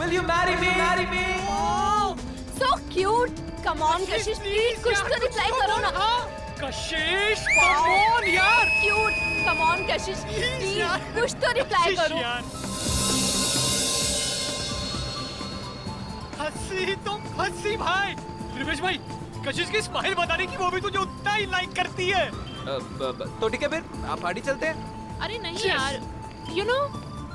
Will you marry me? Marry me? Oh, so cute. Come on, Kashish, please कुछ तो reply करो ना. कशिश, come on यार. Cute. Come on, Kashish, please कुछ तो रिप्लाई करो. हंसी तुम हंसी भाई. रिवेश भाई, कशिश की स्माइल बताने की वो भी तुझे उतना ही लाइक करती है. तो ठीक है फिर आप पार्टी चलते हैं. अरे नहीं यार, you know,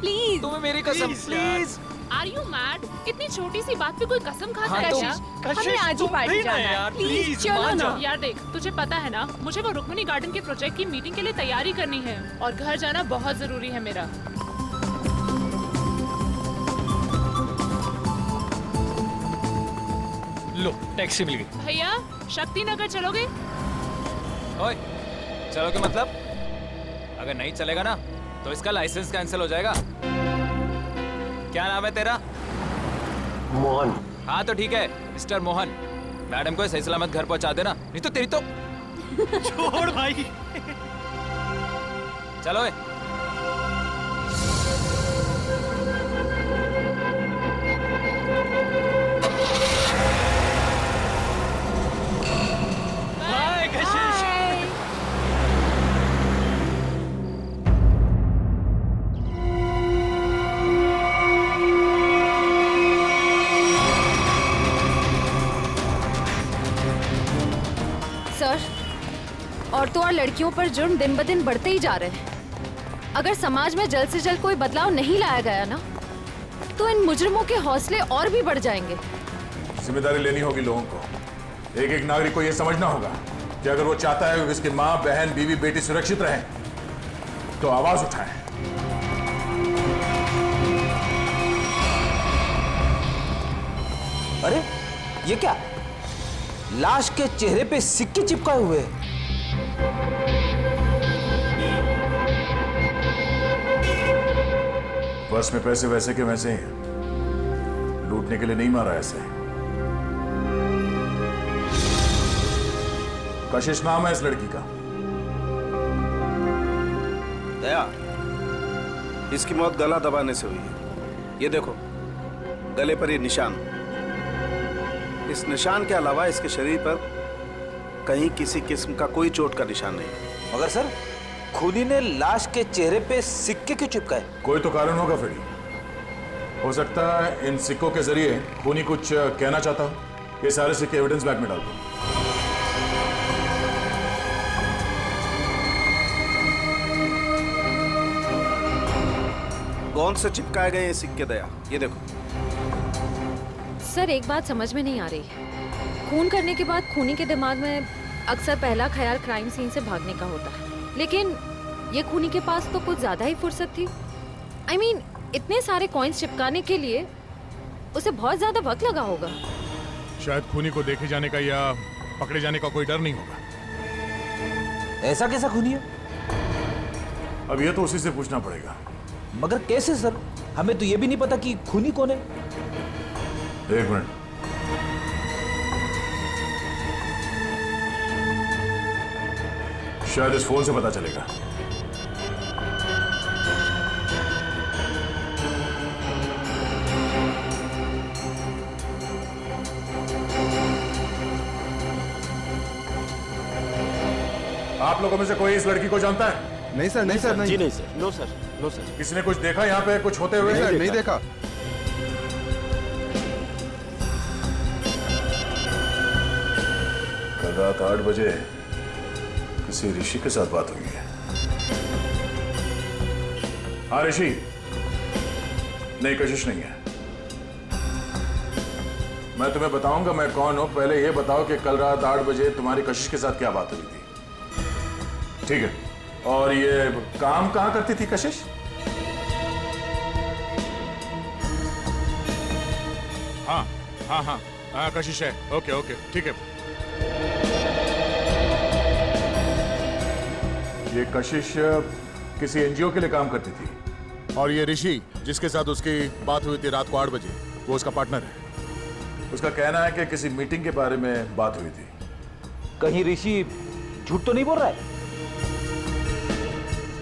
please. तुम्हें मेरी कसम प्लीज. Are you mad? इतनी छोटी सी बात पे कोई कसम खाता है क्या? हमें आज ही पार्टी जाना है. प्लीज चलो ना. यार देख, तुझे पता है ना, मुझे वो रुक्मिणी गार्डन के प्रोजेक्ट की मीटिंग के लिए तैयारी करनी है और घर जाना बहुत जरूरी है मेरा. लो, टैक्सी मिल गई. भैया, शक्ति नगर चलोगे? ओए, चलो के मतलब? अगर नहीं चलेगा ना, तो इसका लाइसेंस कैंसिल हो जाएगा. क्या नाम है तेरा? मोहन. हाँ तो ठीक है, मिस्टर मोहन. मैडम को सही सलामत घर पहुंचा देना, नहीं तो तेरी तो. छोड़ भाई. चलो. बाय कशिश. सर, औरतों और लड़कियों पर जुर्म दिन ब दिन बढ़ते ही जा रहे हैं. अगर समाज में जल्द से जल्द कोई बदलाव नहीं लाया गया ना, तो इन मुजरिमों के हौसले और भी बढ़ जाएंगे. जिम्मेदारी लेनी होगी लोगों को. एक एक नागरिक को यह समझना होगा कि अगर वो चाहता है कि उसकी माँ, बहन, बीवी, बेटी सुरक्षित रहे, तो आवाज उठाए. अरे ये क्या? लाश के चेहरे पे सिक्के चिपकाए हुए हैं. पर्स में पैसे वैसे के वैसे ही हैं. लूटने के लिए नहीं मारा ऐसे. कशिश नाम है इस लड़की का. दया, इसकी मौत गला दबाने से हुई है. ये देखो, गले पर ये निशान. इस निशान के अलावा इसके शरीर पर कहीं किसी किस्म का कोई चोट का निशान नहीं. मगर सर, खूनी ने लाश के चेहरे पे सिक्के क्यों चिपकाए? कोई तो कारण होगा फ्रेडी. हो सकता है इन सिक्कों के जरिए खूनी कुछ कहना चाहता हो. ये सारे सिक्के एविडेंस बैग में डाल दो. कौन से चिपकाए गए ये सिक्के दया? ये देखो. सर, एक बात समझ में नहीं आ रही. खून करने के बाद खूनी के दिमाग में अक्सर पहला ख्याल क्राइम सीन से भागने का होता है, लेकिन ये खूनी के पास तो कुछ ज्यादा ही फुर्सत थी. I mean, इतने सारे कॉइन्स चिपकाने के लिए उसे बहुत ज्यादा वक्त लगा होगा. शायद खूनी को देखे जाने का या पकड़े जाने का कोई डर नहीं होगा. ऐसा कैसा खूनी है? अब ये तो उसी से पूछना पड़ेगा. मगर कैसे सर? हमें तो ये भी नहीं पता कि खूनी कौन है. एक मिनट. शायद इस फोन से पता चलेगा. आप लोगों में से कोई इस लड़की को जानता है? नहीं सर, नहीं सर, नहीं. जी नहीं sir. No sir, no sir. किसी ने कुछ देखा यहाँ पे कुछ होते हुए? नहीं सर, नहीं देखा. कल रात 8 बजे किसी ऋषि के साथ बात हुई है. हाँ ऋषि. नहीं, कशिश नहीं है. मैं तुम्हें बताऊंगा मैं कौन हूं. पहले ये बताओ कि कल रात 8 बजे तुम्हारी कशिश के साथ क्या बात हुई थी. ठीक है. और ये काम कहां करती थी कशिश? हाँ हाँ हाँ हाँ, कशिश है. ओके ओके, ठीक है. ये कशिश किसी एनजीओ के लिए काम करती थी. और ये ऋषि जिसके साथ उसकी बात हुई थी रात को 8 बजे, वो उसका पार्टनर है. उसका कहना है कि किसी मीटिंग के बारे में बात हुई थी. कहीं ऋषि झूठ तो नहीं बोल रहा है?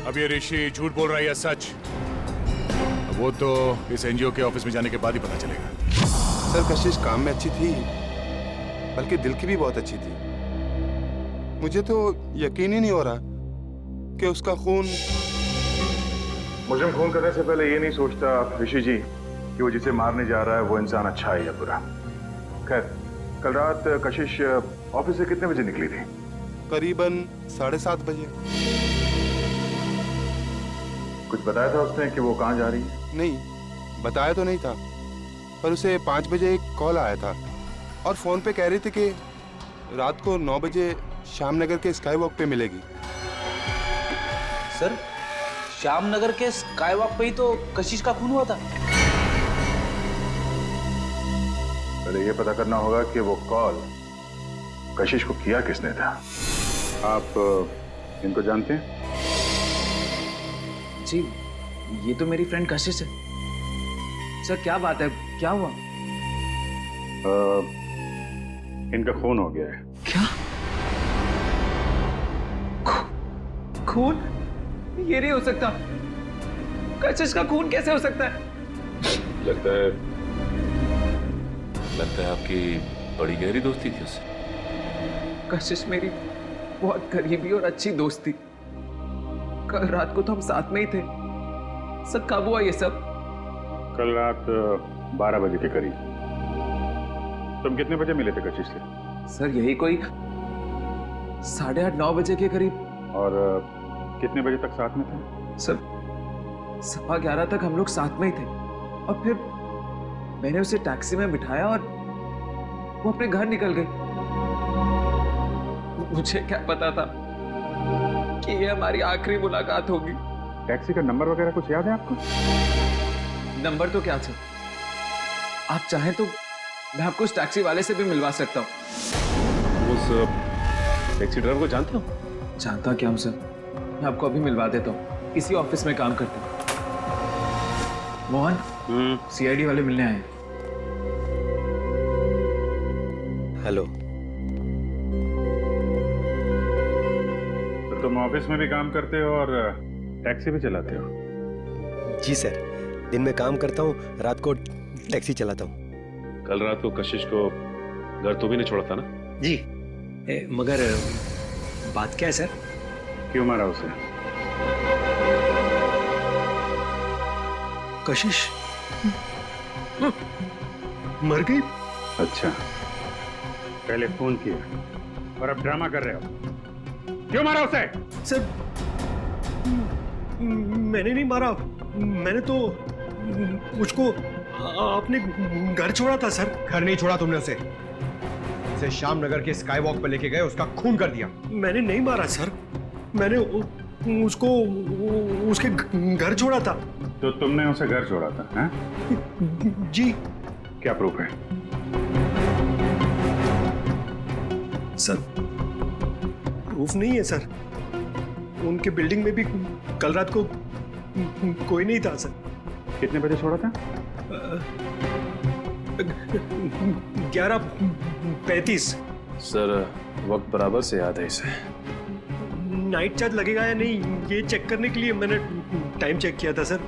अब ये ऋषि झूठ बोल रहा है या सच, वो तो इस एनजीओ के ऑफिस में जाने के बाद ही पता चलेगा। सर कशिश काम में अच्छी थी, बल्कि दिल की भी बहुत अच्छी थी। मुझे तो यकीन ही नहीं हो रहा कि उसका खून। मुझे खून करने से पहले ये नहीं सोचता ऋषि जी कि वो जिसे मारने जा रहा है वो इंसान अच्छा है या बुरा। खैर, कल रात कशिश ऑफिस से कितने बजे निकली थी? करीबन 7:30 बजे। कुछ बताया था उसने कि वो कहाँ जा रही है? नहीं, बताया तो नहीं था, पर उसे 5 बजे एक कॉल आया था और फोन पे कह रही थी कि रात को 9 बजे श्यामनगर के स्काई वॉक पे मिलेगी। सर, श्यामनगर के स्काई वॉक पे ही तो कशिश का खून हुआ था। पहले ये पता करना होगा कि वो कॉल कशिश को किया किसने था। आप इनको जानते हैं? जी, ये तो मेरी फ्रेंड कशिश है। सर क्या बात है, क्या हुआ? इनका खून हो गया है। क्या खून? ये नहीं हो सकता। कशिश का खून कैसे हो सकता है? लगता है आपकी बड़ी गहरी दोस्ती थी उससे। कशिश मेरी बहुत करीबी और अच्छी दोस्त थी। कल रात को तो हम साथ में ही थे। सर कब हुआ ये सब? कल रात 12 बजे के करीब। तुम कितने बजे मिले थे कशिश से? सर यही कोई 8:30-9 बजे के करीब। और कितने बजे तक साथ में थे? सर 11:15 तक हम लोग साथ में ही थे और फिर मैंने उसे टैक्सी में बिठाया और वो अपने घर निकल गई। मुझे क्या पता था कि ये हमारी आखिरी मुलाकात होगी। टैक्सी का नंबर वगैरह कुछ याद है आपको? नंबर तो क्या सर, आप चाहें तो मैं आपको उस टैक्सी वाले से भी मिलवा सकता हूँ। उस टैक्सी ड्राइवर को जानते हो? जानता क्या हूँ सर, मैं आपको अभी मिलवा देता हूँ। इसी ऑफिस में काम करते हैं। मोहन, सीआईडी वाले मिलने आए हैं। हेलो। तो तुम ऑफिस में भी काम करते हो और टैक्सी भी चलाते हो? जी सर, दिन में काम करता हूँ, रात को टैक्सी चलाता हूँ। कल रात को कशिश को घर तो भी नहीं छोड़ा था ना? जी, मगर बात क्या है सर? क्यों मारा उसे? कशिश मर गई? अच्छा, पहले फोन किया और अब ड्रामा कर रहे हो। क्यों मारा उसे? सर मैंने नहीं मारा, मैंने तो मुझको अपने घर छोड़ा था सर। घर नहीं छोड़ा तुमने उसे श्यामनगर के स्काई वॉक पर लेके गए, उसका खून कर दिया। मैंने नहीं मारा सर, मैंने उसको उसके घर छोड़ा था। तो तुमने उसे घर छोड़ा था, हैं? जी। क्या प्रूफ है? सर प्रूफ नहीं है सर, उनके बिल्डिंग में भी कल रात को कोई नहीं था सर। कितने बजे छोड़ा था? 11:35। सर वक्त बराबर से याद है इसे। नाइट चार्ज लगेगा या नहीं ये चेक करने के लिए मैंने टाइम चेक किया था सर।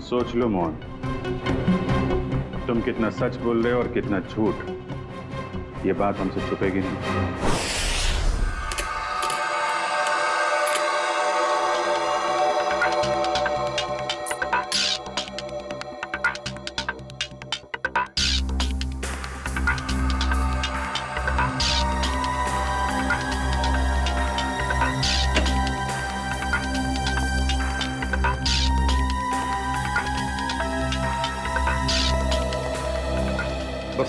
सोच लो मोहन, तुम कितना सच बोल रहे हो और कितना झूठ, ये बात हमसे छुपेगी नहीं।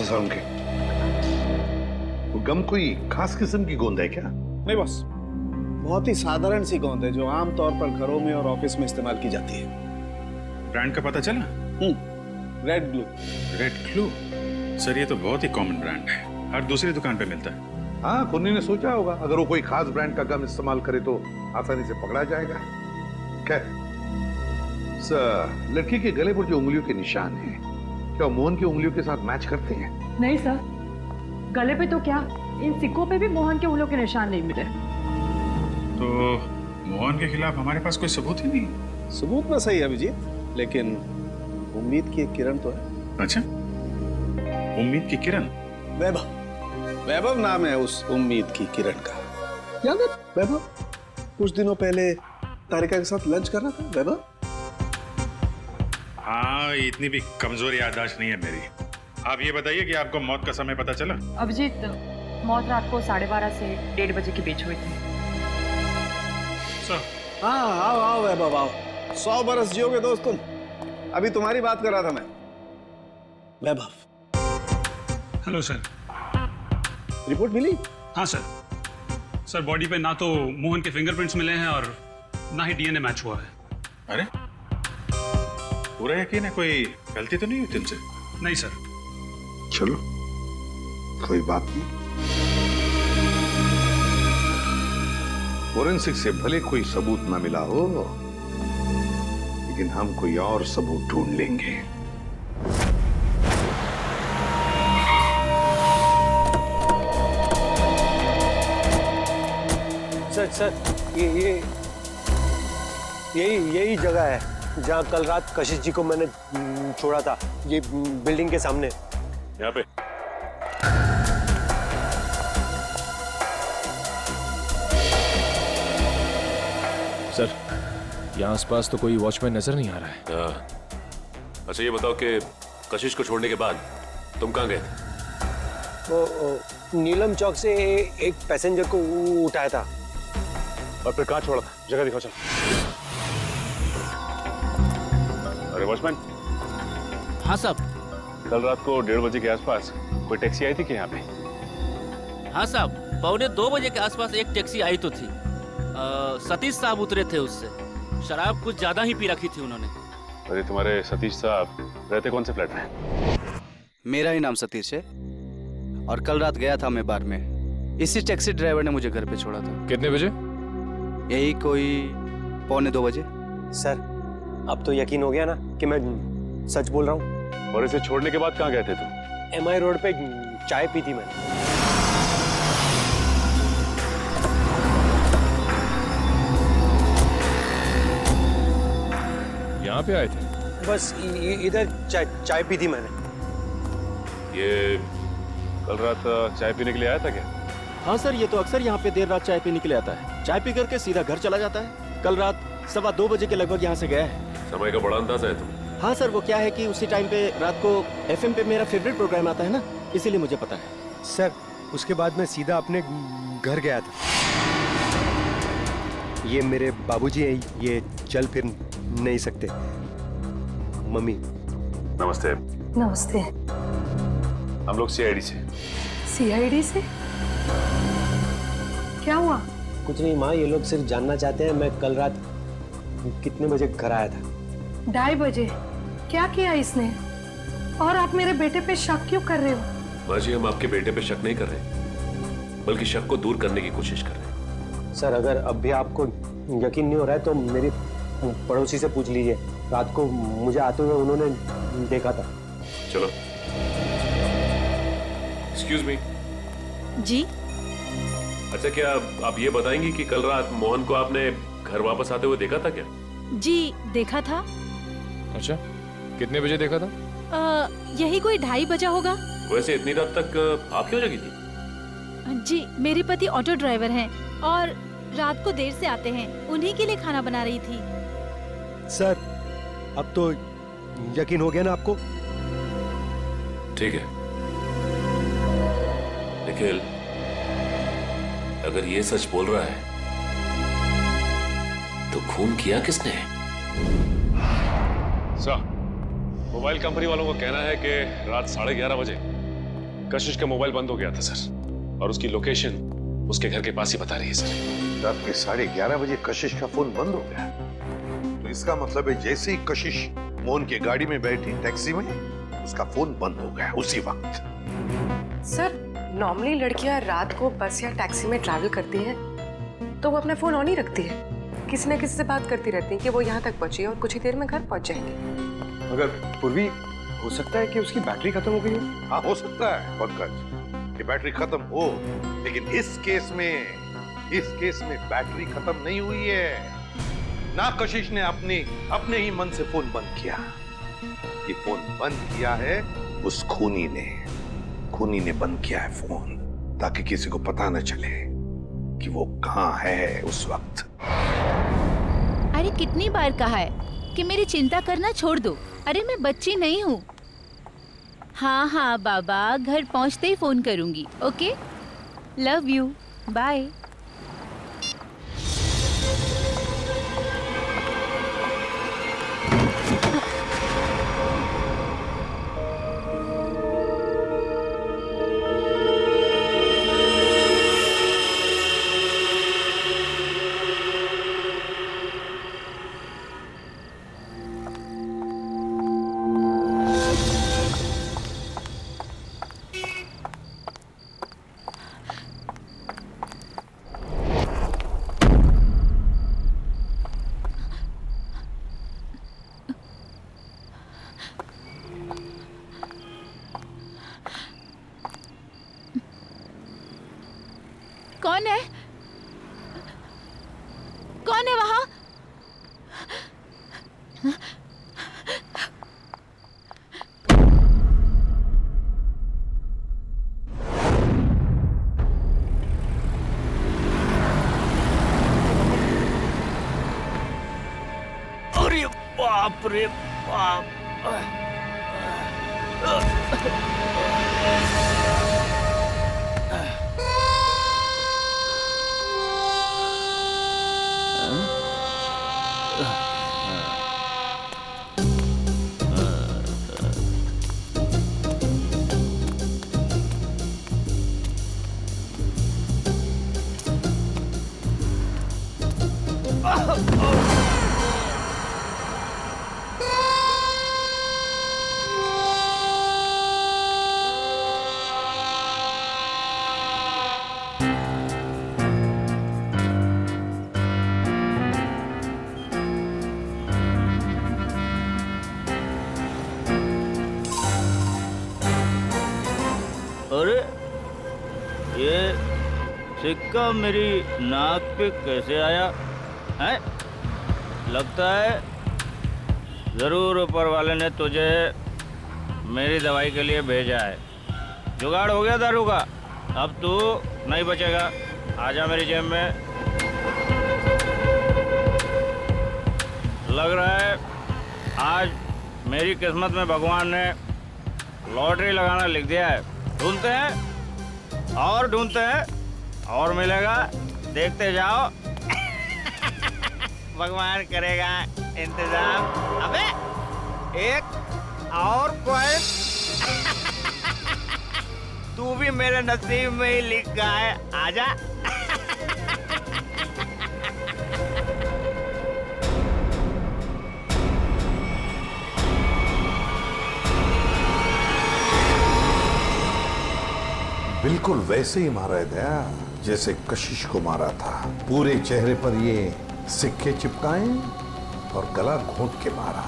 उनके वो गम कोई खास किस्म की गोंद है क्या? नहीं बॉस, बहुत ही साधारण सी गोंद है जो आमतौर पर घरों में और ऑफिस में इस्तेमाल की जाती है। ब्रांड का पता चला? Red glue. Red glue? Sir ये तो बहुत ही कॉमन ब्रांड है, हर दूसरी दुकान पे मिलता है। हाँ, कुन्नी ने सोचा होगा अगर वो कोई खास ब्रांड का गम इस्तेमाल करे तो आसानी से पकड़ा जाएगा। खैर, लड़की के गले पर जो उंगलियों के निशान हैं, क्या मोहन की उंगलियों के साथ मैच करते हैं? नहीं सर, गले पे तो क्या, इन सिक्कों पे भी मोहन के उंगलियों के निशान नहीं मिले। तो मोहन के खिलाफ हमारे पास कोई सबूत ही नहीं? सबूत ना सही अभिजीत, लेकिन उम्मीद की एक किरण तो है। अच्छा, उम्मीद की किरण? वैभव, वैभव नाम है उस उम्मीद की किरण का। याद है वैभव? कुछ दिनों पहले तारिका के साथ लंच कर रहा था वैभव। हाँ, इतनी भी कमजोर याददाश्त नहीं है मेरी। आप ये बताइए कि आपको मौत का समय पता चला? अभिजीत, मौत रात को 12:30 से 1:30 बजे के बीच हुई थी। हाँ, आओ आओ वैभव आओ। 100 बरस जियोगे दोस्त तुम। अभी तुम्हारी बात कर रहा था मैं। वैभव। Hello sir. रिपोर्ट मिली? हाँ सर। सर, बॉडी पे ना तो मोहन के फिंगरप्रिंट्स मिले हैं और ना ही डीएनए मैच हुआ है। अरे, पूरा यकीन है? कोई गलती तो नहीं हुई तुमसे? नहीं सर। चलो, कोई बात नहीं। फोरेंसिक से भले कोई सबूत ना मिला हो, लेकिन हम कोई और सबूत ढूंढ लेंगे। सर, यही जगह है जहाँ कल रात कशिश जी को मैंने छोड़ा था। ये बिल्डिंग के सामने। यहाँ पे? सर, यहाँ आसपास तो कोई वॉचमैन नजर नहीं आ रहा है। अच्छा, ये बताओ कि कशिश को छोड़ने के बाद तुम कहाँ गए थे? वो नीलम चौक से एक पैसेंजर को उठाया था। और फिर कहाँ छोड़ा था? जगह दिखाओ चल। अरे वॉचमैन। हाँ साहब। कल रात को 1:30 बजे के आसपास कोई टैक्सी आई थी क्या यहाँ पे? हाँ साहब, 1:45 बजे के आसपास एक टैक्सी आई तो थी। सतीश साहब उतरे थे उससे। शराब कुछ ज्यादा ही पी रखी थी उन्होंने। अरे तुम्हारे सतीश साहब रहते कौन से फ्लैट में? मेरा ही नाम सतीश है और कल रात गया था मैं बार में। इसी टैक्सी ड्राइवर ने मुझे घर पे छोड़ा था। कितने बजे? यही कोई 1:45 बजे। सर, अब तो यकीन हो गया ना कि मैं सच बोल रहा हूँ। और इसे छोड़ने के बाद कहाँ गए थे तुम? MI रोड पे चाय पी थी मैंने। यहाँ पे आए थे? बस इधर चाय पी थी मैंने। ये कल रात चाय पीने के लिए आया था क्या? हाँ सर, ये तो अक्सर यहाँ पे देर रात चाय पीने के लिए आता है। चाय पी करके सीधा घर चला जाता है। कल रात 2:15 बजे के लगभग यहाँ से गया है। समय का बड़ा अंदाजा है तुम। हाँ सर, वो क्या है कि उसी टाइम पे रात को FM पे मेरा फेवरेट प्रोग्राम आता है ना, इसीलिए मुझे पता है। सर, उसके बाद मैं सीधा अपने घर गया था। ये मेरे बाबूजी हैं, ये चल फिर नहीं सकते। मम्मी। नमस्ते। नमस्ते। हम लोग CID से। CID से? क्या हुआ? कुछ नहीं माँ, ये लोग सिर्फ जानना चाहते हैं मैं कल रात कितने बजे घर आया था। 2:30 बजे। क्या किया इसने? और आप मेरे बेटे पे शक क्यों कर रहे हो? माँ जी, हम आपके बेटे पे शक नहीं कर रहे, बल्कि शक को दूर करने की कोशिश कर रहे हैं। सर, अगर अब भी आपको यकीन नहीं हो रहा है तो मेरी पड़ोसी से पूछ लीजिए। रात को मुझे आते हुए उन्होंने देखा था। चलो। Excuse me. जी? अच्छा, क्या आप ये बताएंगी कि कल रात मोहन को आपने घर वापस आते हुए देखा था क्या? जी, देखा था। अच्छा, कितने बजे देखा था? यही कोई 2:30 बजा होगा। वैसे इतनी रात तक आप क्यों जगी थी? जी, मेरे पति ऑटो ड्राइवर हैं और रात को देर से आते हैं। उन्हीं के लिए खाना बना रही थी। सर, अब तो यकीन हो गया ना आपको? ठीक है निखिल, अगर ये सच बोल रहा है तो खून किया किसने? सर, मोबाइल कंपनी वालों का कहना है कि रात 11:30 बजे कशिश का मोबाइल बंद हो गया था सर, और उसकी लोकेशन उसके घर के पास ही बता रही है सर। रात के 11:30 बजे कशिश का फोन बंद हो गया, तो इसका मतलब है जैसे ही कशिश मोहन की गाड़ी में बैठी टैक्सी में, उसका फोन बंद हो गया उसी वक्त। सर, नॉर्मली लड़कियां रात को बस या टैक्सी में ट्रैवल करती हैं तो वो अपना फोन ऑन ही रखती है। किसी न किसी से बात करती रहती है कि वो यहाँ तक पहुंची है और कुछ ही देर में घर पहुंच जाएंगे। मगर पूर्वी, हो सकता है कि उसकी बैटरी खत्म हो गई हो। हाँ, हो सकता है पंकज कि बैटरी खत्म हो, लेकिन इस केस में बैटरी खत्म नहीं हुई है ना। कशिश ने अपने ही मन से फोन बंद किया। ये फोन बंद किया है उस खूनी ने बंद किया है फोन, ताकि किसी को पता न चले कि वो कहाँ है उस वक्त। अरे कितनी बार कहा है कि मेरी चिंता करना छोड़ दो। अरे मैं बच्ची नहीं हूँ। हाँ हाँ बाबा, घर पहुँचते ही फोन करूँगी। Okay, love you, bye. कौन है? कौन है वहां? अरे बाप रे बाप। अरे ये सिक्का मेरी नाक पे कैसे आया है? लगता है जरूर ऊपर वाले ने तुझे मेरी दवाई के लिए भेजा है। जुगाड़ हो गया दारू का, अब तू नहीं बचेगा। आजा मेरी जेब में। लग रहा है आज मेरी किस्मत में भगवान ने लॉटरी लगाना लिख दिया है। ढूंढते हैं और ढूंढते हैं और मिलेगा, देखते जाओ। भगवान करेगा इंतजाम। अबे एक और कॉइन तू भी मेरे नसीब में ही लिखा है। आजा। बिल्कुल वैसे ही मारा है दया, जैसे कशिश को मारा था। पूरे चेहरे पर ये सिक्के चिपकाए और गला घोंट के मारा।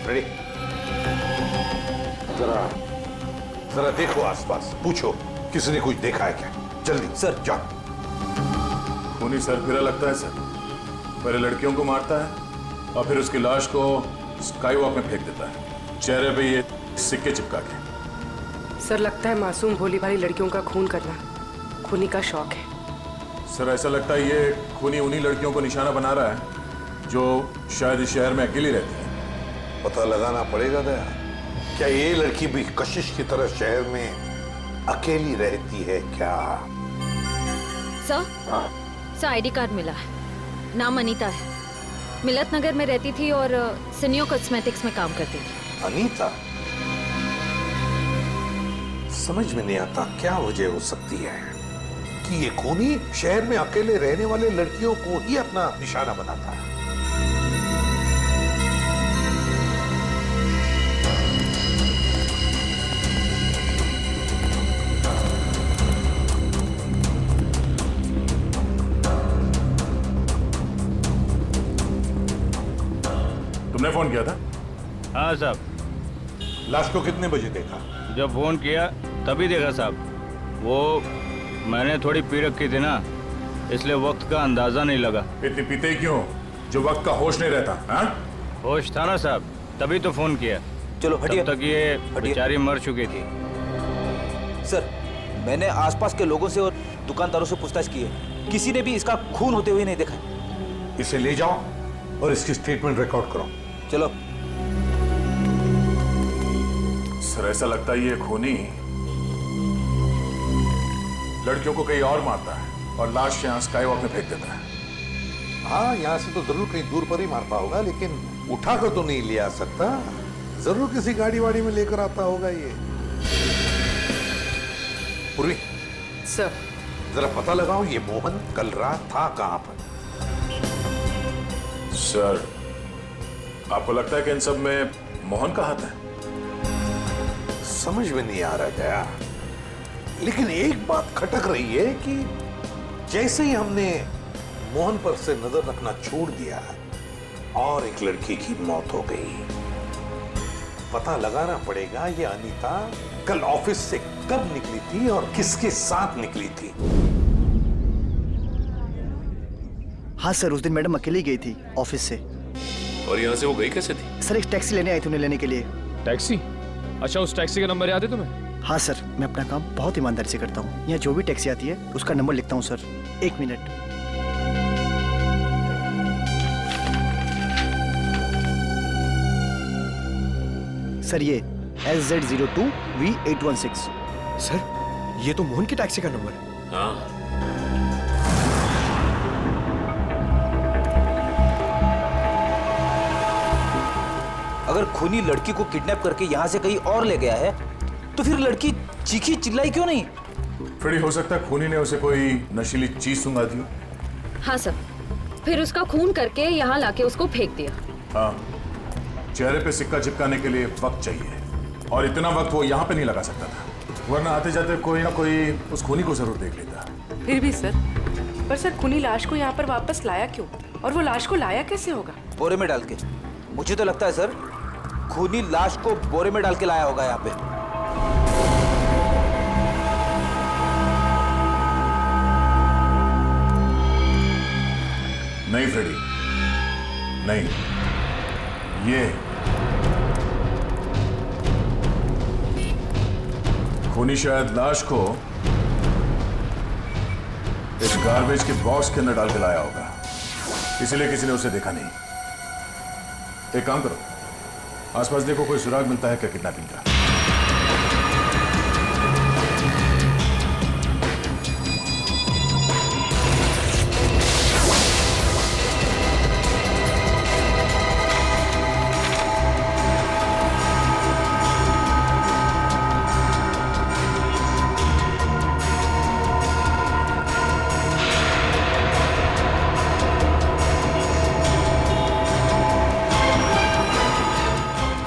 रेडी? जरा देखो आसपास, पूछो किसी ने कुछ देखा है क्या? जल्दी सर, जाओ। खूनी सरफिरा लगता है सर। पहले लड़कियों को मारता है और फिर उसकी लाश को स्काई वॉक में फेंक देता है, चेहरे पे ये सिक्के चिपका के। सर लगता है मासूम भोली भाली लड़कियों का खून करना खूनी का शौक है। सर ऐसा लगता है ये खूनी उन्हीं लड़कियों को निशाना बना रहा है जो शायद इस शहर में अकेली रहती है। पता लगाना पड़ेगा दया, क्या ये लड़की भी कशिश की तरह शहर में अकेली रहती है क्या? सर आईडी कार्ड मिला है। नाम अनीता है। मिलत नगर में रहती थी और सिनियो कॉस्मेटिक्स में काम करती थी। अनीता? समझ में नहीं आता क्या वजह हो सकती है कि ये खूनी शहर में अकेले रहने वाले लड़कियों को ही अपना निशाना बनाता है। तुमने फोन किया था? हाँ साहब। लाश को कितने बजे देखा? जब फोन किया तभी देखा साहब। वो मैंने थोड़ी पी रखी थी ना, इसलिए वक्त का अंदाजा नहीं लगा। इतनी पीते ही क्यों जो वक्त का होश नहीं रहता? हाँ? होश था ना साहब, तभी तो फोन किया। चलो हटिए। तब तक ये बेचारी मर चुकी थी। सर, मैंने आसपास के लोगों से और दुकानदारों से पूछताछ की है, किसी ने भी इसका खून होते हुए नहीं देखा। इसे ले जाओ और इसकी स्टेटमेंट रिकॉर्ड करो। चलो। सर, ऐसा लगता है ये खूनी लड़कियों को कहीं और मारता है और लाश यहाँ स्काई वॉक में फेंक देता है। हाँ, यहाँ से तो जरूर कहीं दूर पर ही मारता होगा, लेकिन उठाकर तो नहीं ले आ सकता। जरूर किसी गाड़ी वाड़ी में लेकर आता होगा ये। पूर्वी सर, जरा पता लगाओ ये मोहन कल रात था कहाँ पर। सर, आपको लगता है कि इन सब में मोहन का हाथ है? समझ में नहीं आ रहा गया, लेकिन एक बात खटक रही है कि जैसे ही हमने मोहन पर से नजर रखना छोड़ दिया और एक लड़की की मौत हो गई। पता लगाना पड़ेगा ये अनीता कल ऑफिस से कब निकली थी और किसके साथ निकली थी। हाँ सर, उस दिन मैडम अकेली गई थी ऑफिस से। और यहाँ से वो गई कैसे थी? सर, एक टैक्सी लेने आई थी उन्हें लेने के लिए। टैक्सी? अच्छा, उस टैक्सी का नंबर याद है तुम्हें? हाँ सर, मैं अपना काम बहुत ईमानदारी से करता हूँ। यहाँ जो भी टैक्सी आती है उसका नंबर लिखता हूँ सर। 1 मिनट। सर, ये SZ02V816। सर, ये तो मोहन की टैक्सी का नंबर है। हाँ। अगर खूनी लड़की को किडनैप करके यहाँ से कहीं और ले गया है, तो फिर लड़की चीखी चिल्लाई क्यों नहीं? फ्रेडी, हो सकता है खूनी ने उसे कोई नशीली चीज सुंघा दी। हाँ सर, फिर उसका खून करके यहाँ लाके उसको फेंक दिया। हाँ, चेहरे पे सिक्का चिपकाने के लिए वक्त चाहिए, और इतना वक्त वो यहाँ पे नहीं लगा सकता था, वरना आते जाते कोई ना कोई उस खूनी को जरूर देख लेता। फिर भी सर, पर सर खूनी लाश को यहाँ पर वापस लाया क्यों? और वो लाश को लाया कैसे होगा? बोरे में डाल के। मुझे तो लगता है सर, खूनी लाश को बोरे में डाल के लाया होगा यहाँ पे। नहीं फ्रेडी, नहीं, ये खूनी शायद लाश को इस गार्बेज के बॉक्स के अंदर डाल के लाया होगा, इसलिए किसी ने उसे देखा नहीं। एक काम करो, आसपास देखो कोई सुराग मिलता है क्या किडनैपिंग का।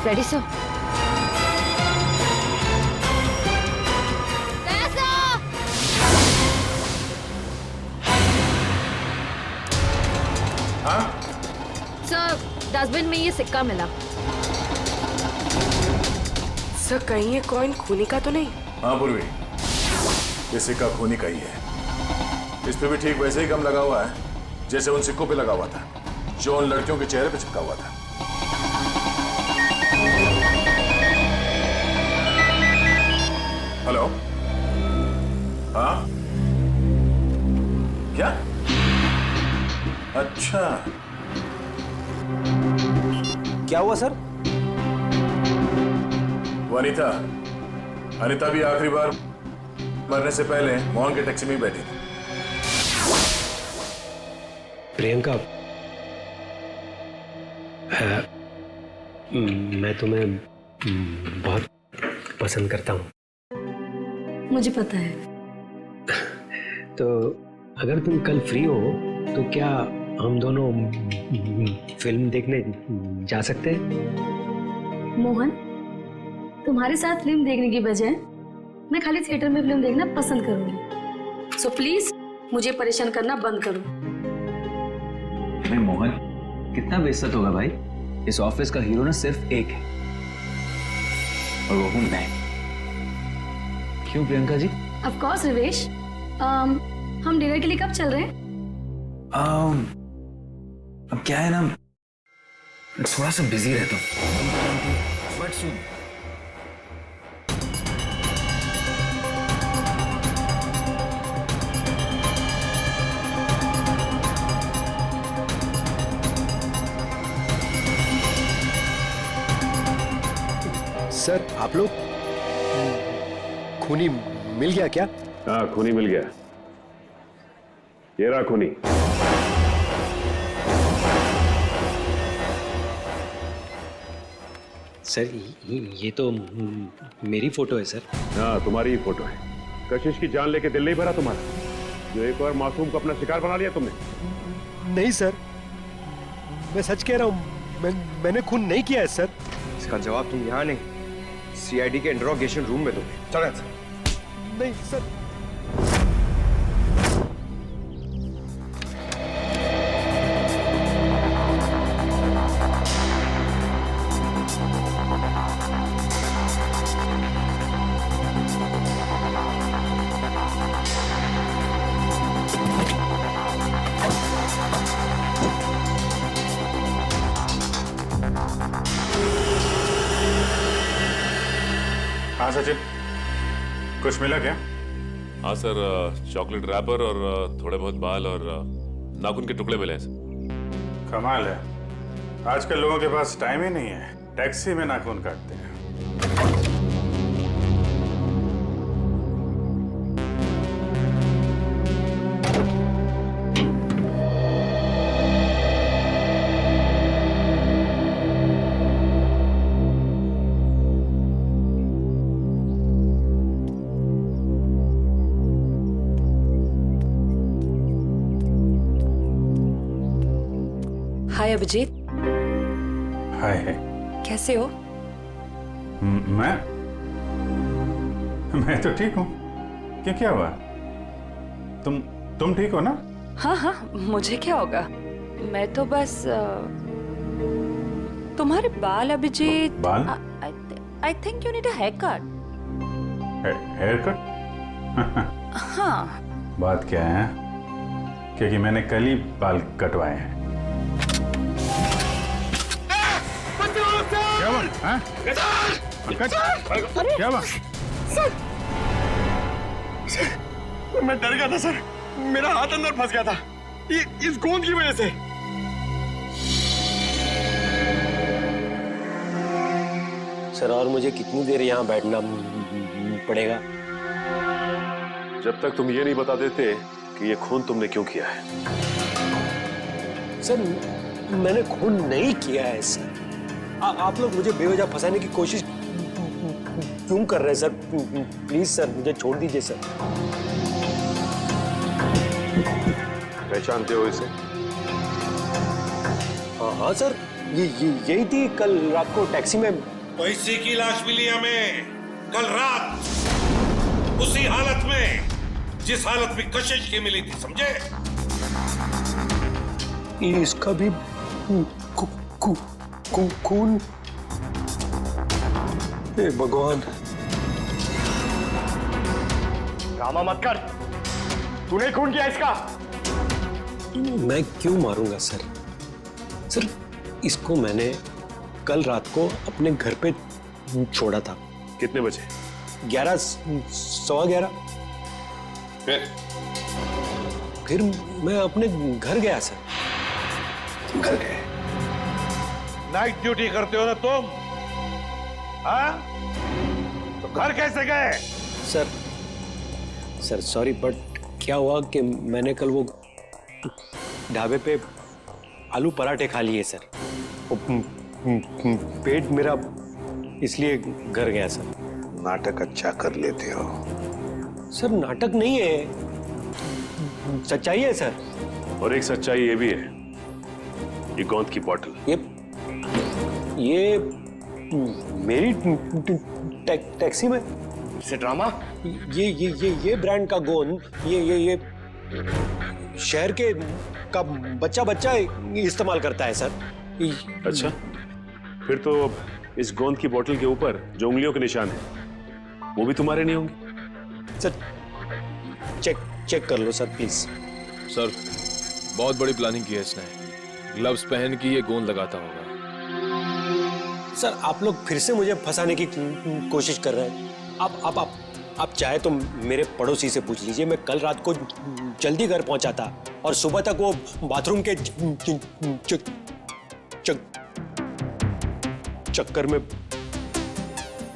Ready sir? हाँ? सर, डस्टबिन में ये सिक्का मिला। सर, कहीं ये कॉइन खूनी का तो नहीं? हाँ पूर्वी, ये सिक्का खूनी का ही है। इस पे भी ठीक वैसे ही गम लगा हुआ है जैसे उन सिक्कों पे लगा हुआ था, जो उन लड़कियों के चेहरे पे चिपका हुआ था। हेलो? हाँ? क्या? अच्छा, क्या हुआ सर? वो अनीता भी आखिरी बार मरने से पहले मोहन के टैक्सी में ही बैठी थी। प्रियंका, मैं तुम्हें बहुत पसंद करता हूँ। मुझे पता है। तो अगर तुम कल फ्री हो तो क्या हम दोनों फिल्म देखने जा सकते हैं? मोहन, तुम्हारे साथ फिल्म देखने की बजाय मैं खाली थिएटर में फिल्म देखना पसंद करूंगी। सो प्लीज मुझे परेशान करना बंद करो। अरे मोहन, कितना बेइज्जत होगा भाई। इस ऑफिस का हीरो ना सिर्फ एक है, और वो हूं मैं। क्यों प्रियंका जी? Of course Rivesh. हम डिनर के लिए कब चल रहे हैं? अब क्या है ना, थोड़ा सा बिजी रहता हूँ। बट सुन, सर आप लोग खूनी मिल गया क्या? हाँ, खूनी मिल गया। ये रहा खूनी। सर ये तो मेरी फोटो है सर। हाँ, तुम्हारी ही फोटो है। कशिश की जान लेके दिल नहीं भरा तुम्हारा, जो एक और मासूम को अपना शिकार बना लिया तुमने? नहीं सर, मैं सच कह रहा हूँ, मैंने खून नहीं किया है सर। इसका जवाब तुम यहाँ नहीं, सीआईडी के इंट्रोगेशन रूम में दोगे। चलो सर। नहीं सर। हाँ सचिन, कुछ मिला क्या? हाँ सर, चॉकलेट रैपर और थोड़े बहुत बाल और नाखून के टुकड़े मिले हैं सर। कमाल है, आजकल लोगों के पास टाइम ही नहीं है, टैक्सी में नाखून काटते हैं। हाय अभिजीत। हाय। कैसे हो? मैं तो ठीक हूँ। क्या हुआ? तुम ठीक हो ना? हाँ हाँ, मुझे क्या होगा, मैं तो बस तुम्हारे बाल अभिजीत। बाल? I think you need a haircut. Haircut? हाँ। बात क्या है? क्योंकि मैंने कल ही बाल कटवाए हैं। क्या हुआ? हाँ? क्या हुआ? सर, मैं डर गया था सर, मेरा हाथ अंदर फंस गया था इस गोंद की वजह से। सर, और मुझे कितनी देर यहाँ बैठना पड़ेगा? जब तक तुम ये नहीं बता देते कि ये खून तुमने क्यों किया है। सर, मैंने खून नहीं किया है सर। आप लोग मुझे बेवजह फंसाने की कोशिश क्यों कर रहे हैं सर? प्लीज सर, मुझे छोड़ दीजिए सर। पहचानते हो इसे? हाँ सर, यही थी कल रात को टैक्सी में। तो इसी की लाश मिली हमें कल रात, उसी हालत में जिस हालत में कशिश की मिली थी, समझे? इसका भी खून? हे भगवान। ड्रामा मत कर, तूने खून किया इसका। मैं क्यों मारूंगा सर? सर, इसको मैंने कल रात को अपने घर पे छोड़ा था। कितने बजे? 11, सवा 11। फिर मैं अपने घर गया सर। घर गए? नाइट ड्यूटी करते हो ना तुम? हाँ? तो घर कैसे गए? सर सॉरी, बट क्या हुआ कि मैंने कल वो ढाबे पे आलू पराठे खा लिए सर, पेट मेरा इसलिए घर गया सर। नाटक अच्छा कर लेते हो सर। नाटक नहीं है, सच्चाई है सर। और एक सच्चाई ये भी है, ये गोंद की बॉटल, ये मेरी टैक्सी में से ड्रामा। ये ब्रांड का गोंद ये शहर के का बच्चा इस्तेमाल करता है सर। अच्छा, फिर तो इस गोंद की बोतल के ऊपर जो उंगलियों के निशान हैं वो भी तुम्हारे नहीं होंगे? सर चेक कर लो सर प्लीज। सर, बहुत बड़ी प्लानिंग की है इसने। ग्लव्स पहन के ये गोंद लगाता होगा। सर आप लोग फिर से मुझे फंसाने की कोशिश कर रहे हैं। आप चाहे तो मेरे पड़ोसी से पूछ लीजिए, मैं कल रात को जल्दी घर पहुंचा था और सुबह तक वो बाथरूम के चक्कर में।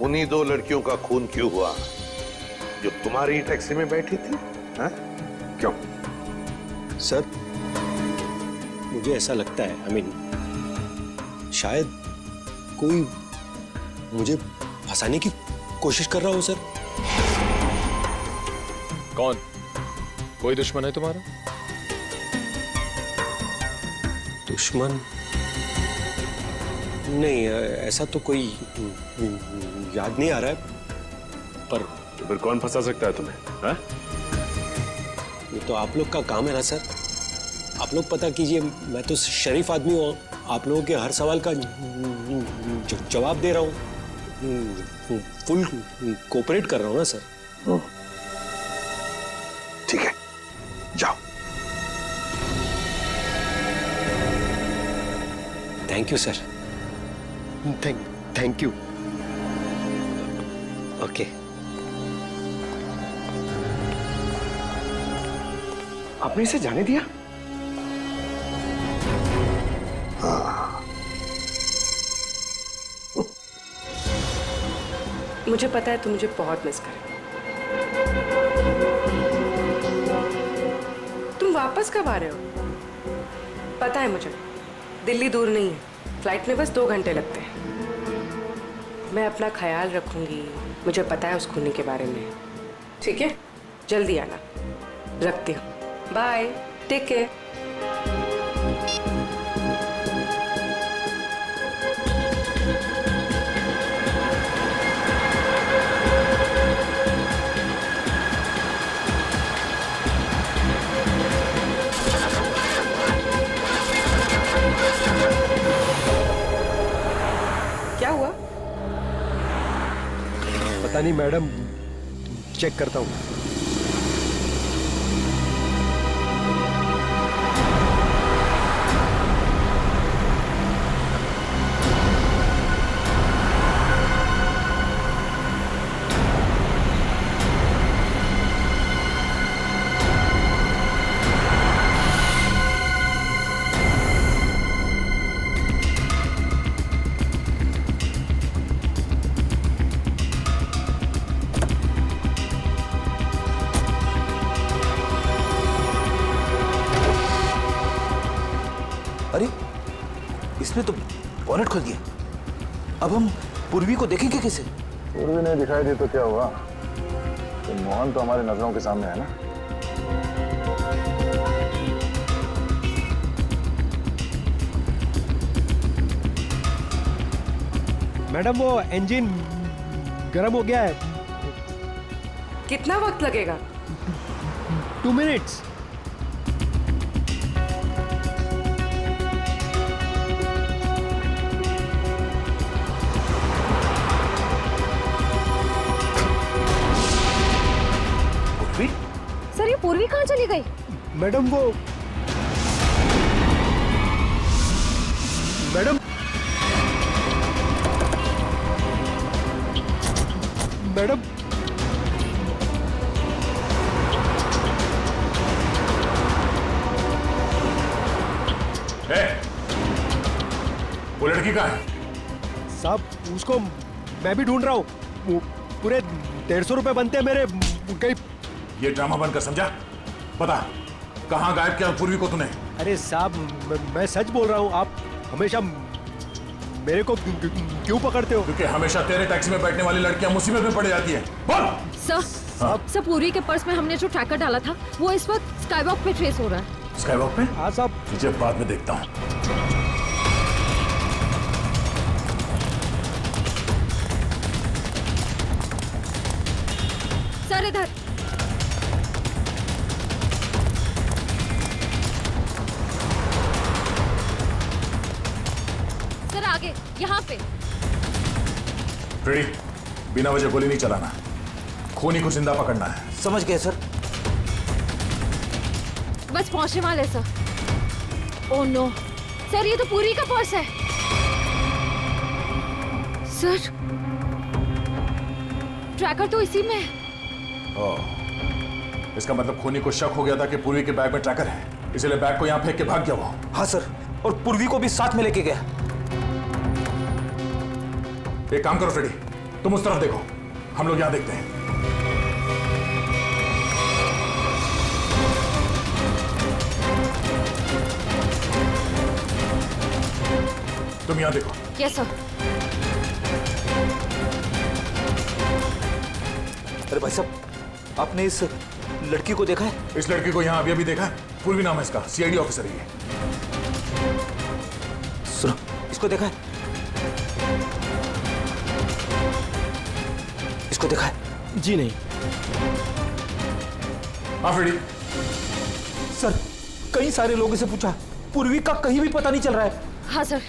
उन्हीं दो लड़कियों का खून क्यों हुआ जो तुम्हारी टैक्सी में बैठी थी? हा? क्यों? सर मुझे ऐसा लगता है, शायद कोई मुझे फंसाने की कोशिश कर रहा हो सर। कौन? कोई दुश्मन है तुम्हारा? दुश्मन नहीं, ऐसा तो कोई याद नहीं आ रहा है, पर तो फिर कौन फंसा सकता है तुम्हें? हा? ये तो आप लोग का काम है ना सर। आप लोग पता कीजिए, मैं तो शरीफ आदमी हूँ, आप लोगों के हर सवाल का जवाब दे रहा हूँ, फुल कोऑपरेट कर रहा हूँ ना सर। ठीक है, जाओ। Thank you sir. Thank you. Okay. आपने इसे जाने दिया? मुझे पता है तुम मुझे बहुत मिस कर। तुम वापस कब आ रहे हो? पता है मुझे, दिल्ली दूर नहीं है, फ्लाइट में बस 2 घंटे लगते हैं। मैं अपना ख्याल रखूंगी, मुझे पता है उस खूनी के बारे में। ठीक है, जल्दी आना। रखती हूँ, बाय, टेक केयर। क्या हुआ? पता नहीं मैडम, चेक करता हूँ। अरे इसने तो बॉनेट खोल दिया। अब हम पूर्वी को देखेंगे कैसे? पूर्वी नहीं दिखाई दी तो क्या हुआ? तो मोहन तो हमारी नजरों के सामने है ना। मैडम वो इंजन गर्म हो गया है। कितना वक्त लगेगा? 2 मिनट्स। सर ये पूर्वी कहाँ चली गई? मैडम वो मैडम मैडम वो लड़की कहाँ है? साहब उसको मैं भी ढूंढ रहा हूँ। पूरे 150 रुपए बनते हैं मेरे। कहीं ये ड्रामा बनकर समझा? पता कहाँ गायब किया पूर्वी को तूने? अरे साहब मैं सच बोल रहा हूँ। आप हमेशा मेरे को क्यों पकड़ते हो? क्योंकि हमेशा तेरे टैक्सी में बैठने वाली लड़कियां मुसीबत में पड़ जाती हैं। बोल। सर पूर्वी के पर्स में हमने जो ट्रैकर डाला था वो इस वक्त स्काईवॉक पे ट्रेस हो रहा है। स्काईवॉक पे? हाँ साहब। तुझे बाद में देखता हूँ। सर इधर। सर आगे यहाँ पे। रेडी? बिना वजह गोली नहीं चलाना, खूनी को जिंदा पकड़ना है। समझ गए सर। बस पहुंचने वाले सर। ओह नो सर, ये तो पूरी का पर्स है। सर, ट्रैकर तो इसी में है। ओह, इसका मतलब खूनी को शक हो गया था कि पूर्वी के बैग में ट्रैकर है, इसलिए बैग को यहाँ फेंक के भाग गया वो। हाँ सर, और पूर्वी को भी साथ में लेके गया। एक काम करो फ्रेडी, तुम उस तरफ देखो, हम लोग यहाँ देखते हैं। तुम यहाँ देखो। Yes sir. अरे भाई साहब, आपने इस लड़की को देखा है? इस लड़की को यहाँ अभी अभी देखा है। पूर्वी नाम है इसका, सीआईडी ऑफिसर है ये। सुनो, इसको देखा है? इसको देखा है? जी नहीं। हाँ फ्रेडी। सर, कई सारे लोगों से पूछा, पूर्वी का कहीं भी पता नहीं चल रहा है। हाँ सर,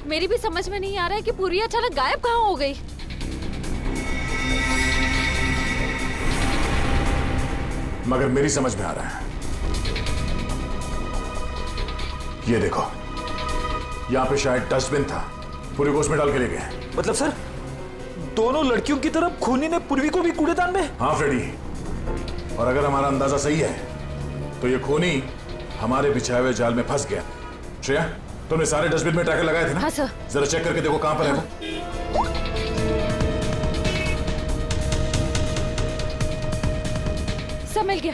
मेरी भी समझ में नहीं आ रहा है कि पूर्वी अचानक गायब कहाँ हो गई। मगर मेरी समझ में आ रहा है। ये देखो, यहाँ पे शायद डस्टबिन था, पूर्वी को उसमें डाल के ले गए। मतलब सर, दोनों लड़कियों की तरफ खूनी ने पूर्वी को भी कूड़ेदान में? हाँ फ्रेडी, और अगर हमारा अंदाजा सही है तो ये खूनी हमारे बिछाए हुए जाल में फंस गया। श्रेया, तुमने सारे डस्टबिन में ट्रैकर लगाए थे ना? हाँ सर। जरा चेक करके देखो कहां पर है वो। सब मिल गया।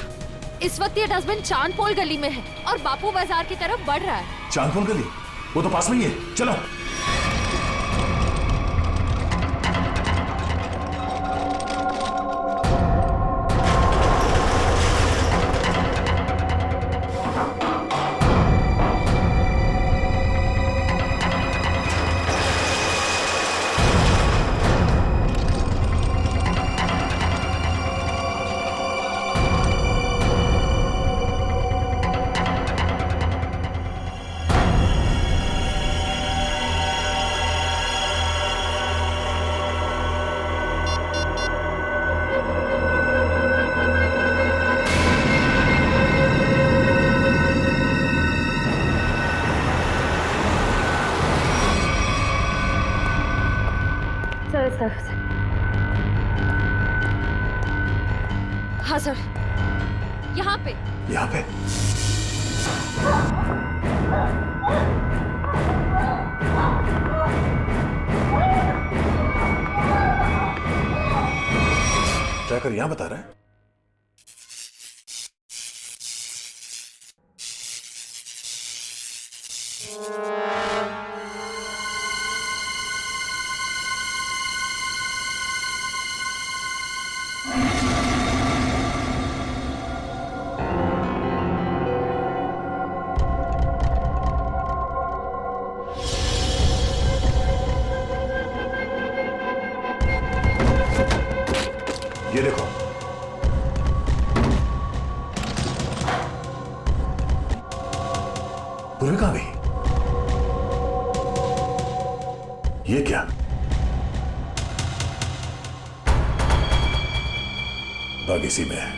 इस वक्त ये डस्टबिन चांदपोल गली में है और बापू बाजार की तरफ बढ़ रहा है। चांदपोल गली? वो तो पास में ही है, चलो। हाँ सर, यहाँ पे। यहाँ पे? ट्रैकर यहाँ बता रहा है। ये देखो, पूर्वी कहां गई? ये क्या? बाग इसी में है,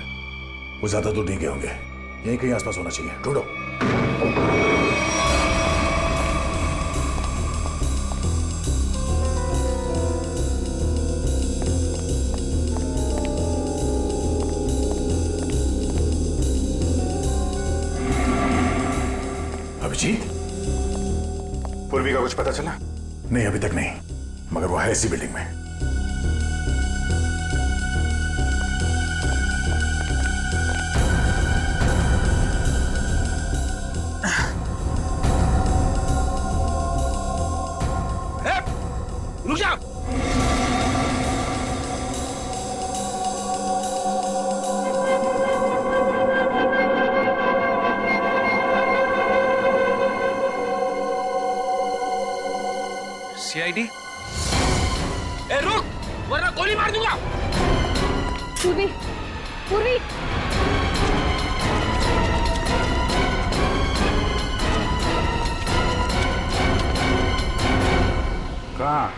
वो ज्यादा दूर नहीं गए होंगे, यहीं कहीं आसपास होना चाहिए, ढूंढो। अभिजीत, पूर्वी का कुछ पता चला? नहीं, अभी तक नहीं, मगर वो है इसी बिल्डिंग में। रुक जा। सीआईडी? ए रुक, वरना गोली मार दूंगा। पूर्वी, पूर्वी।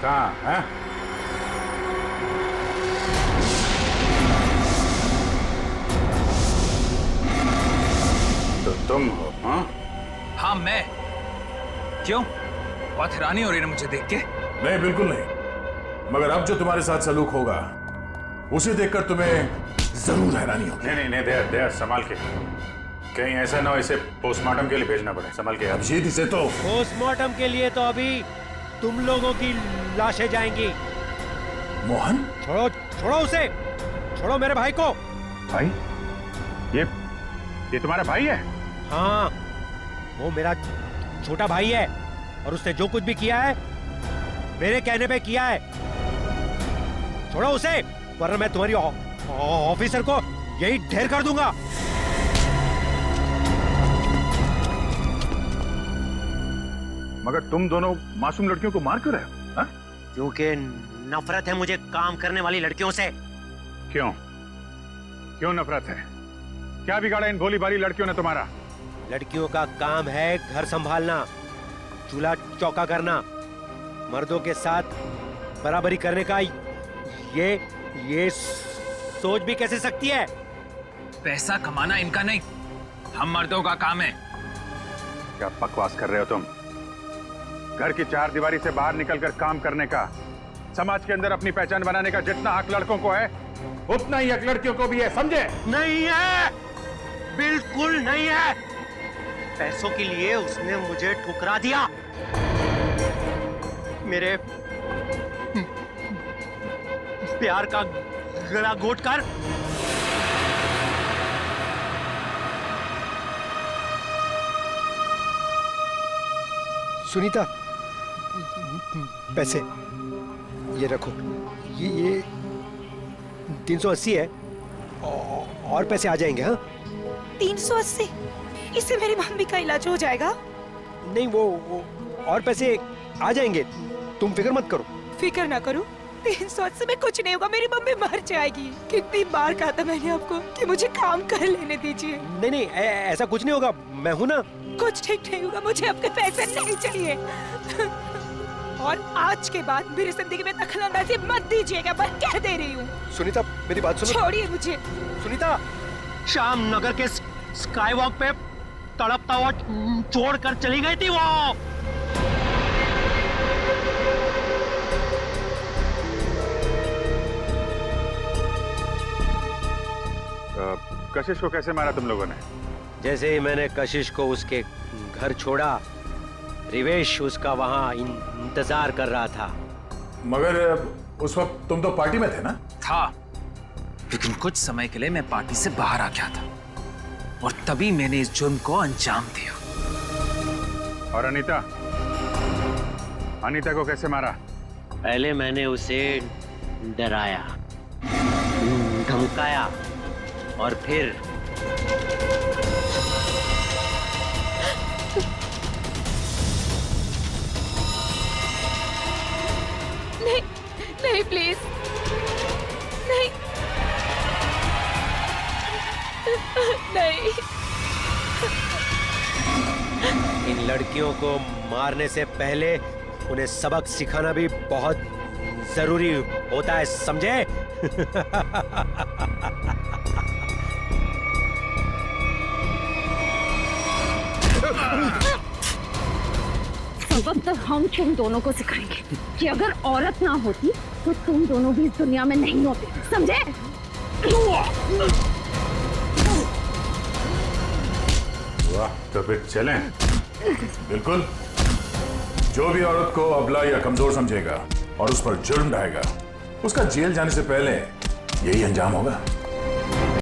कहाँ है? तो तुम हो? हाँ, हाँ मैं। क्यों, बहुत हैरानी हो रही है मुझे देख के? नहीं, बिल्कुल नहीं। मगर अब जो तुम्हारे साथ सलूक होगा उसे देखकर तुम्हें जरूर हैरानी होगी। नहीं नहीं नहीं, दया संभाल के, कहीं ऐसा ना हो इसे पोस्टमार्टम के लिए भेजना पड़े। संभाल के। अभिजीत इसे तो पोस्टमार्टम के लिए तो अभी तुम लोगों की लाशें जाएंगी। मोहन छोड़ो छोड़ो उसे, छोड़ो मेरे भाई को। भाई? ये तुम्हारा भाई है? हाँ, वो मेरा छोटा भाई है और उसने जो कुछ भी किया है मेरे कहने पे किया है। छोड़ो उसे, वरना मैं तुम्हारी ऑफिसर को यही ढेर कर दूंगा। मगर तुम दोनों मासूम लड़कियों को मार क्यों रहे हो? हाँ? क्योंकि नफरत है मुझे काम करने वाली लड़कियों से। क्यों? क्यों नफरत है? क्या बिगाड़ा इन भोली भाली लड़कियों ने तुम्हारा? लड़कियों का काम है घर संभालना, चूल्हा चौका करना, मर्दों के साथ बराबरी करने का। ये सोच भी कैसे सकती है? पैसा कमाना इनका नहीं, हम मर्दों का काम है। क्या बकवास कर रहे हो तुम? घर की चार दीवारी से बाहर निकलकर काम करने का, समाज के अंदर अपनी पहचान बनाने का जितना हक लड़कों को है उतना ही हक लड़कियों को भी है, समझे? नहीं है, बिल्कुल नहीं है। पैसों के लिए उसने मुझे ठुकरा दिया। मेरे प्यार का गला घोट कर सुनीता, पैसे ये रखो। ये 380 है और पैसे आ जाएंगे। हाँ, 380? इससे मेरी मम्मी का इलाज हो जाएगा? नहीं, वो और पैसे आ जाएंगे, तुम फिक्र मत करो। फिक्र ना करो, 380 में कुछ नहीं होगा, मेरी मम्मी मर जाएगी। कितनी बार कहा था मैंने आपको कि मुझे काम कर लेने दीजिए। नहीं नहीं, ऐसा कुछ नहीं होगा, मैं हूं ना। कुछ ठीक नहीं होगा, मुझे आपके पैसे नहीं चाहिए। और आज के बाद मेरी जिंदगी में दखलंदाजी मत दीजिएगा, मैं कह दे रही हूँ। सुनीता मेरी बात सुनो। छोड़िए मुझे। सुनीता, श्याम नगर के स्काई वॉक पे तड़पता हुआ छोड़कर चली गई थी वो। कशिश को कैसे मारा तुम लोगों ने? जैसे ही मैंने कशिश को उसके घर छोड़ा, रिवेश उसका वहां इंतजार कर रहा था। मगर उस वक्त तुम तो पार्टी में थे ना? था, लेकिन कुछ समय के लिए मैं पार्टी से बाहर आ गया था और तभी मैंने इस जुर्म को अंजाम दिया। और अनीता को कैसे मारा? पहले मैंने उसे डराया, धमकाया और फिर नहीं नहीं, प्लीज नहीं नहीं। इन लड़कियों को मारने से पहले उन्हें सबक सिखाना भी बहुत जरूरी होता है, समझे? सबक तो हम तुम दोनों को सिखाएंगे कि अगर औरत ना होती तो तुम दोनों भी इस दुनिया में नहीं होते, समझे? वाह, तो फिर चलें। बिल्कुल, जो भी औरत को अबला या कमजोर समझेगा और उस पर जुर्म ढाएगा, उसका जेल जाने से पहले यही अंजाम होगा।